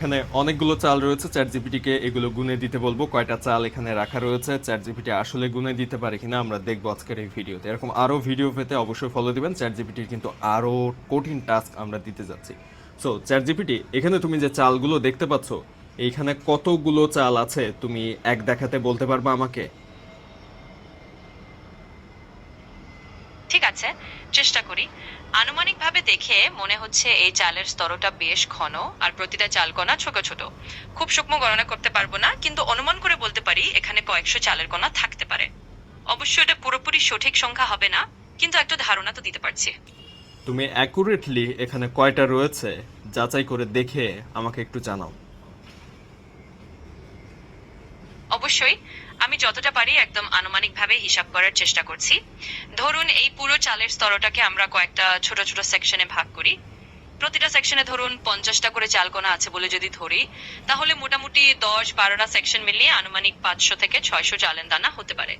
এখানে অনেকগুলো চাল রয়েছে। চ্যাটজিপিটি কে এগুলো গুনে দিতে বলবো, কয়টা চাল এখানে রাখা রয়েছে, চ্যাটজিপিটি আসলে গুনে দিতে পারে কিনা আমরা দেখবো আজকের এই ভিডিওতে। এরকম আরো ভিডিও পেতে অবশ্যই ফলো দিবেন। চ্যাটজিপিটির কিন্তু আরো কঠিন টাস্ক আমরা দিতে যাচ্ছি। সো চ্যাটজিপিটি, এখানে তুমি যে চালগুলো দেখতে পাচ্ছ, এইখানে কতগুলো চাল আছে তুমি এক দেখাতে বলতে পারবা আমাকে? ঠিক আছে, চেষ্টা করি। আনুমানিকভাবে দেখে মনে হচ্ছে এই চালের স্তরটা বেশ ঘন আর প্রতিটা চালকণা ছোট ছোট। খুব সূক্ষ্ম গণনা করতে পারবো না, কিন্তু অনুমান করে বলতে পারি এখানে কয়েকশো চালের কণা থাকতে পারে। অবশ্য এটা পুরোপুরি সঠিক সংখ্যা হবে না, কিন্তু একটা ধারণা তো দিতে পারছি। তুমি অ্যাকুরেটলি এখানে কয়টা রয়েছে যাচাই করে দেখে আমাকে একটু জানাও। অবশ্যই, আমি যতটা পারি একদম আনুমানিকভাবে হিসাব করার চেষ্টা করছি। ধরুন এই পুরো চালের স্তরটাকে আমরা কয়েকটা ছোট ছোট সেকশনে ভাগ করি। প্রতিটা সেকশনে ধরুন 50টা করে চালকণা আছে বলে যদি ধরি, তাহলে মোটামুটি 10-12টা সেকশন মিলিয়ে আনুমানিক 500 থেকে 600 চালের দানা হতে পারে।